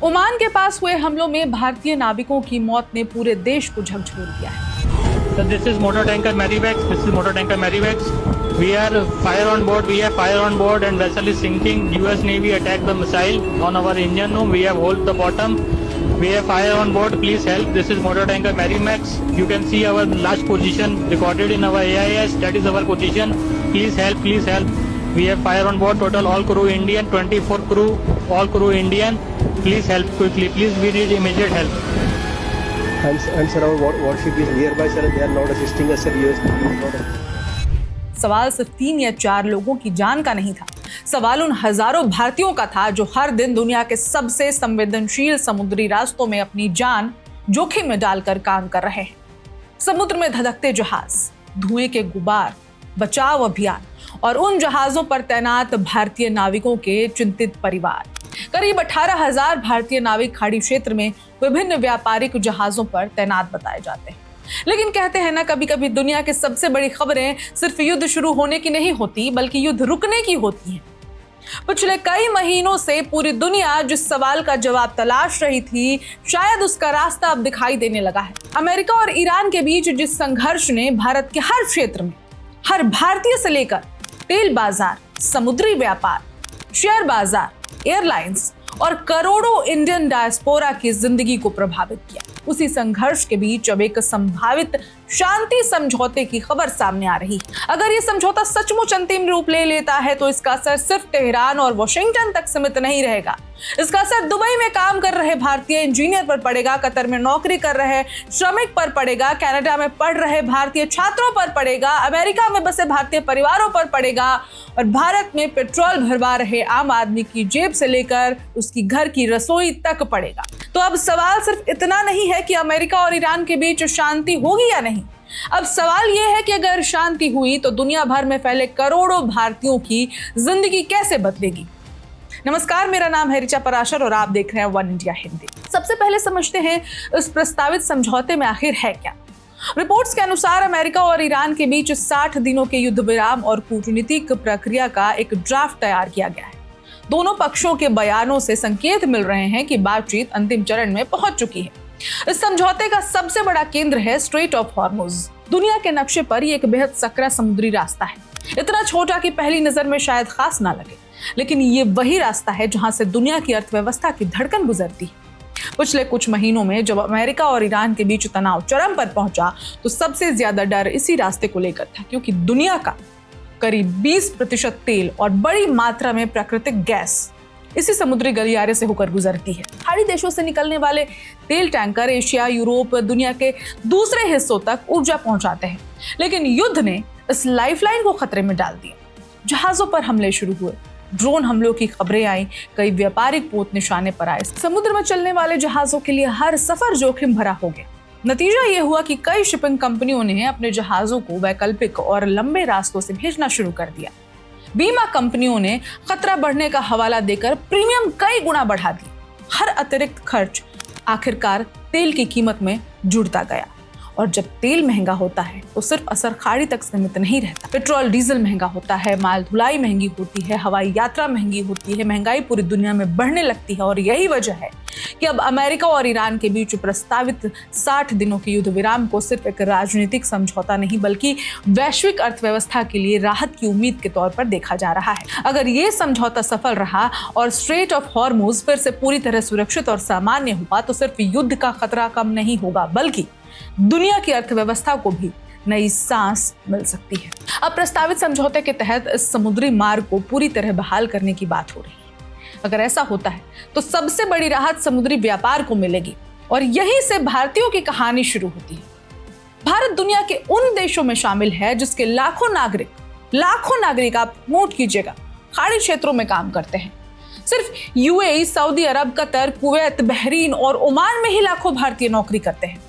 Oman के पास हुए हमलों में भारतीय नाविकों की मौत ने पूरे देश को झकझोर दिया है। So this is motor tanker Marivex. This is motor tanker Marivex. We are fire on board. We have fire on board, and vessel is sinking. U.S. Navy attacked the missile on our engine room. We have hold the bottom. We have fire on board. Please help. This is motor tanker Marivex. You can see our last position recorded in our AIS. That is our position. Please help. Please help. We have fire on board. Total all crew Indian. 24 crew. All crew Indian. Please help quickly. Please, we need immediate help. And sir, our warship is nearby, sir. They are not assisting us, sir. US Navy is not. सवाल सिर्फ 3 या 4 लोगों की जान का नहीं था, सवाल उन हजारों भारतीयों का था जो हर दिन दुनिया के सबसे संवेदनशील समुद्री रास्तों में अपनी जान जोखिम में डालकर काम कर रहे हैं। समुद्र में धधकते जहाज, धुएं के गुबार, बचाव अभियान और उन जहाजों पर तैनात भारतीय नाविकों के चिंतित परिवार। करीब 18,000 भारतीय नाविक खाड़ी क्षेत्र में विभिन्न व्यापारिक जहाजों पर तैनात बताए जाते हैं। लेकिन कहते हैं ना, कभी कभी दुनिया की सबसे बड़ी खबरें सिर्फ युद्ध शुरू होने की नहीं होती, बल्कि युद्ध रुकने की होती हैं। पिछले कई महीनों से पूरी दुनिया जिस सवाल का जवाब तलाश रही थी, शायद उसका रास्ता अब दिखाई देने लगा है। अमेरिका और ईरान के बीच जिस संघर्ष ने भारत के हर क्षेत्र में हर भारतीय से लेकर तेल बाजार, समुद्री व्यापार, शेयर बाजार, एयरलाइंस और करोड़ों इंडियन डायस्पोरा की जिंदगी को प्रभावित किया, उसी संघर्ष के बीच अब एक संभावित शांति समझौते की खबर सामने आ रही है। अगर ये समझौता सचमुच अंतिम रूप ले लेता है तो इसका असर सिर्फ तेहरान और वॉशिंगटन तक सीमित नहीं रहेगा। इसका असर दुबई में काम कर रहे भारतीय इंजीनियर पर पड़ेगा, कतर में नौकरी कर रहे श्रमिक पर पड़ेगा, कनाडा में पढ़ रहे भारतीय छात्रों पर पड़ेगा, अमेरिका में बसे भारतीय परिवारों पर पड़ेगा और भारत में पेट्रोल भरवा रहे आम आदमी की जेब से लेकर उसकी घर की रसोई तक पड़ेगा। तो अब सवाल सिर्फ इतना नहीं है कि अमेरिका और ईरान के बीच शांति होगी या नहीं। अब सवाल यह है कि अगर शांति हुई तो दुनिया भर में फैले करोड़ों भारतीयों की जिंदगी कैसे बदलेगी। नमस्कार, मेरा नाम है ऋचा पराशर और आप देख रहे हैं वन इंडिया हिंदी। सबसे पहले समझते हैं इस प्रस्तावित समझौते में आखिर है क्या। रिपोर्ट्स के अनुसार अमेरिका और ईरान के बीच 60 दिनों के युद्ध विराम और कूटनीतिक प्रक्रिया का एक ड्राफ्ट तैयार किया गया है। दोनों पक्षों के बयानों से संकेत मिल रहे हैं कि बातचीत अंतिम चरण में पहुंच चुकी है। इस समझौते का सबसे बड़ा केंद्र है स्ट्रेट ऑफ हॉर्मुज। दुनिया के नक्शे पर ये एक बेहद सकरा समुद्री रास्ता है, इतना छोटा कि पहली नजर में शायद खास ना लगे, लेकिन ये वही रास्ता है जहां से दुनिया की अर्थव्यवस्था की धड़कन गुजरती है। पिछले कुछ महीनों में जब अमेरिका और ईरान के बीच तनाव चरम पर पहुंचा तो सबसे ज्यादा डर इसी रास्ते को लेकर था, क्योंकि दुनिया का करीब 20% तेल और बड़ी मात्रा में प्राकृतिक गैस इसी समुद्री गलियारे से होकर गुजरती है। खाड़ी देशों से निकलने वाले तेल टैंकर एशिया, यूरोप, दुनिया के दूसरे हिस्सों तक ऊर्जा पहुंचाते हैं, लेकिन युद्ध ने इस लाइफलाइन को खतरे में डाल दिया। जहाजों पर हमले शुरू हुए, ड्रोन हमलों की खबरें आई, कई व्यापारिक पोत निशाने पर आए। समुद्र में चलने वाले जहाजों के लिए हर सफर जोखिम भरा हो गया। नतीजा ये हुआ कि कई शिपिंग कंपनियों ने अपने जहाजों को वैकल्पिक और लंबे रास्तों से भेजना शुरू कर दिया। बीमा कंपनियों ने खतरा बढ़ने का हवाला देकर प्रीमियम कई गुना बढ़ा दी। हर अतिरिक्त खर्च आखिरकार तेल की कीमत में जुड़ता गया, और जब तेल महंगा होता है तो सिर्फ असर खाड़ी तक सीमित नहीं रहता। पेट्रोल डीजल महंगा होता है, माल ढुलाई महंगी होती है, हवाई यात्रा महंगी होती है, महंगाई पूरी दुनिया में बढ़ने लगती है। और यही वजह है कि अब अमेरिका और ईरान के बीच प्रस्तावित 60 दिनों के युद्ध विराम को सिर्फ एक राजनीतिक समझौता नहीं, बल्कि वैश्विक अर्थव्यवस्था के लिए राहत की उम्मीद के तौर पर देखा जा रहा है। अगर ये समझौता सफल रहा और स्ट्रेट ऑफ हॉर्मुज फिर से पूरी तरह सुरक्षित और सामान्य हुआ तो सिर्फ युद्ध का खतरा कम नहीं होगा, बल्कि दुनिया की अर्थव्यवस्था को भी नई सांस मिल सकती है। अब प्रस्तावित समझौते के तहत इस समुद्री मार्ग को पूरी तरह बहाल करने की बात हो रही है। अगर ऐसा होता है तो सबसे बड़ी राहत समुद्री व्यापार को मिलेगी और यहीं से भारतीयों की कहानी शुरू होती है। भारत दुनिया के उन देशों में शामिल है जिसके लाखों नागरिक आप नोट कीजिएगा, खाड़ी क्षेत्रों में काम करते हैं। सिर्फ यूएई, सऊदी अरब, कतर, कुवैत, बहरीन और ओमान में ही लाखों भारतीय नौकरी करते हैं।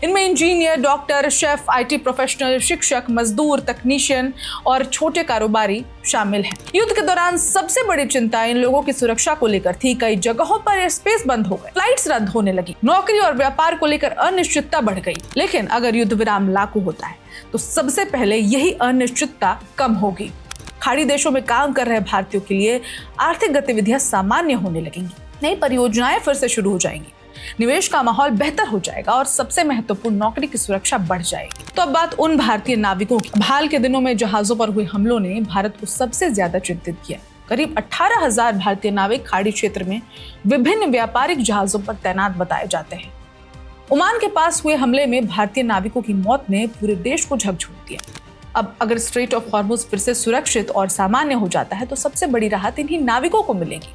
इनमें engineer, doctor, chef, IT professional, शिक्षक, मजदूर, तकनीशियन और छोटे कारोबारी शामिल हैं। युद्ध के दौरान सबसे बड़ी चिंता इन लोगों की सुरक्षा को लेकर थी। कई जगहों पर एयर स्पेस बंद हो गए, फ्लाइट्स रद्द होने लगी, नौकरी और व्यापार को लेकर अनिश्चितता बढ़ गई। लेकिन अगर युद्ध विराम लागू होता है तो सबसे पहले यही अनिश्चितता कम होगी। खाड़ी देशों में काम कर रहे भारतीयों के लिए आर्थिक गतिविधियां सामान्य होने लगेंगी। नई परियोजनाएं फिर से शुरू हो जाएंगी, निवेश का माहौल बेहतर हो जाएगा और सबसे महत्वपूर्ण नौकरी की सुरक्षा बढ़ जाएगी। तो अब बात उन भारतीय नाविकों की। हाल के दिनों में जहाजों पर हुए हमलों ने भारत को सबसे ज्यादा चिंतित किया। करीब 18,000 भारतीय नाविक खाड़ी क्षेत्र में विभिन्न व्यापारिक जहाजों पर तैनात बताए जाते हैं। ओमान के पास हुए हमले में भारतीय नाविकों की मौत ने पूरे देश को झकझोर दिया। अब अगर स्ट्रेट ऑफ हॉर्मुज फिर से सुरक्षित और सामान्य हो जाता है तो सबसे बड़ी राहत इन्हीं नाविकों को मिलेगी।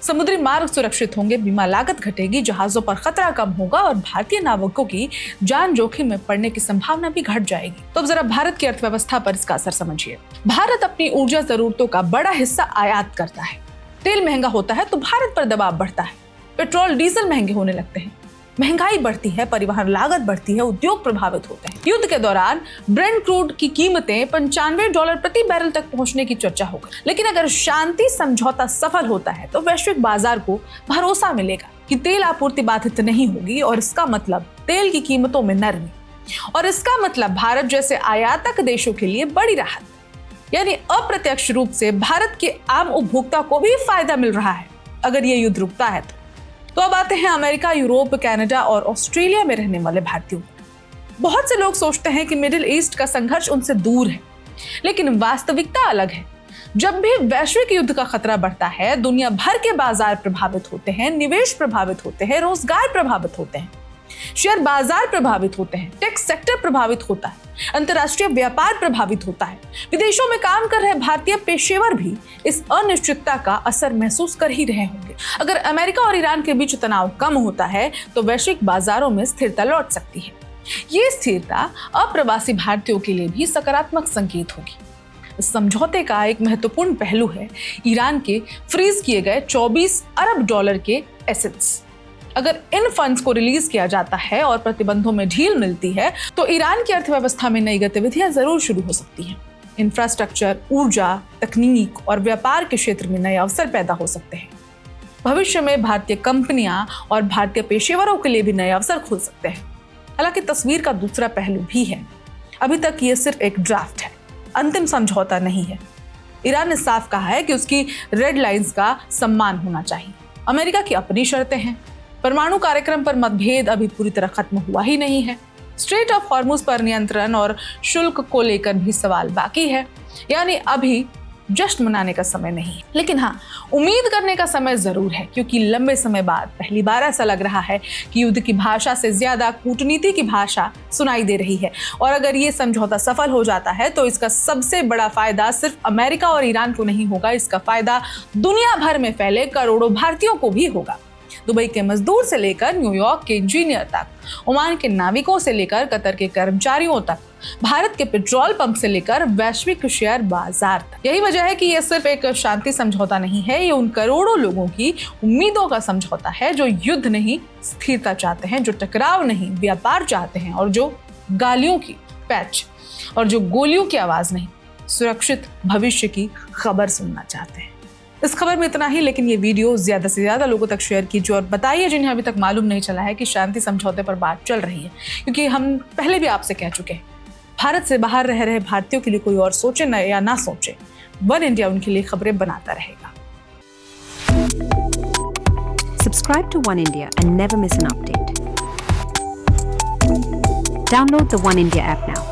समुद्री मार्ग सुरक्षित होंगे, बीमा लागत घटेगी, जहाजों पर खतरा कम होगा और भारतीय नाविकों की जान जोखिम में पड़ने की संभावना भी घट जाएगी। तो अब जरा भारत की अर्थव्यवस्था पर इसका असर समझिए। भारत अपनी ऊर्जा जरूरतों का बड़ा हिस्सा आयात करता है। तेल महंगा होता है तो भारत पर दबाव बढ़ता है। पेट्रोल डीजल महंगे होने लगते हैं, महंगाई बढ़ती है, परिवहन लागत बढ़ती है, उद्योग प्रभावित होते हैं। युद्ध के दौरान ब्रेंट क्रूड की कीमतें $95 प्रति बैरल तक पहुंचने की चर्चा हो गई। लेकिन अगर शांति समझौता सफल होता है तो वैश्विक बाजार को भरोसा मिलेगा कि तेल आपूर्ति बाधित नहीं होगी और इसका मतलब तेल की कीमतों में नरमी, और इसका मतलब भारत जैसे आयातक देशों के लिए बड़ी राहत, यानी अप्रत्यक्ष रूप से भारत के आम उपभोक्ता को भी फायदा मिल रहा है अगर ये युद्ध रुकता है तो अब आते हैं अमेरिका, यूरोप, कनाडा और ऑस्ट्रेलिया में रहने वाले भारतीयों। बहुत से लोग सोचते हैं कि मिडिल ईस्ट का संघर्ष उनसे दूर है, लेकिन वास्तविकता अलग है। जब भी वैश्विक युद्ध का खतरा बढ़ता है, दुनिया भर के बाजार प्रभावित होते हैं, निवेश प्रभावित होते हैं, रोजगार प्रभावित होते हैं, शेयर बाजार प्रभावित होते हैं, टेक सेक्टर प्रभावित होता है, अंतर्राष्ट्रीय व्यापार प्रभावित होता है। विदेशों में काम कर रहे भारतीय पेशेवर भी इस अनिश्चितता का असर महसूस कर ही रहे होंगे। अगर अमेरिका और ईरान के बीच तनाव कम होता है तो वैश्विक बाजारों में स्थिरता लौट सकती है। ये स्थिरता अप्रवासी भारतीयों के लिए भी सकारात्मक संकेत होगी। इस समझौते का एक महत्वपूर्ण पहलू है ईरान के फ्रीज किए गए $24 अरब के एसेट्स। अगर इन फंड्स को रिलीज किया जाता है और प्रतिबंधों में ढील मिलती है तो ईरान की अर्थव्यवस्था में नई गतिविधियां जरूर शुरू हो सकती हैं। इंफ्रास्ट्रक्चर, ऊर्जा, तकनीक और व्यापार के क्षेत्र में नए अवसर पैदा हो सकते हैं। भविष्य में भारतीय कंपनियां और भारतीय पेशेवरों के लिए भी नए अवसर खुल सकते हैं। हालांकि तस्वीर का दूसरा पहलू भी है। अभी तक ये सिर्फ एक ड्राफ्ट है, अंतिम समझौता नहीं है। ईरान ने साफ कहा है कि उसकी रेड लाइंस का सम्मान होना चाहिए। अमेरिका की अपनी शर्तें हैं। परमाणु कार्यक्रम पर मतभेद अभी पूरी तरह खत्म हुआ ही नहीं है। स्ट्रेट ऑफ हॉर्मुज पर नियंत्रण और शुल्क को लेकर भी सवाल बाकी है, यानी अभी जश्न मनाने का समय नहीं। लेकिन हाँ, उम्मीद करने का समय जरूर है, क्योंकि लंबे समय बाद पहली बार ऐसा लग रहा है कि युद्ध की भाषा से ज्यादा कूटनीति की भाषा सुनाई दे रही है। और अगर ये समझौता सफल हो जाता है तो इसका सबसे बड़ा फायदा सिर्फ अमेरिका और ईरान को नहीं होगा, इसका फायदा दुनिया भर में फैले करोड़ों भारतीयों को भी होगा। दुबई के मजदूर से लेकर न्यूयॉर्क के इंजीनियर तक, ओमान के नाविकों से लेकर कतर के कर्मचारियों तक, भारत के पेट्रोल पंप से लेकर वैश्विक शेयर बाजार तक। यही वजह है कि यह सिर्फ एक शांति समझौता नहीं है, ये उन करोड़ों लोगों की उम्मीदों का समझौता है जो युद्ध नहीं, स्थिरता चाहते हैं, जो टकराव नहीं, व्यापार चाहते हैं, और जो गालियों की पैच और जो गोलियों की आवाज नहीं, सुरक्षित भविष्य की खबर सुनना चाहते हैं। इस खबर में इतना ही, लेकिन ये वीडियो ज्यादा से ज्यादा लोगों तक शेयर कीजिए और बताइए जिन्हें अभी तक मालूम नहीं चला है कि शांति समझौते पर बात चल रही है, क्योंकि हम पहले भी आपसे कह चुके हैं, भारत से बाहर रह रहे भारतीयों के लिए कोई और सोचे न या ना सोचे, वन इंडिया उनके लिए खबरें बनाता रहेगा। Subscribe to One India and never miss an update. Download the One India app now.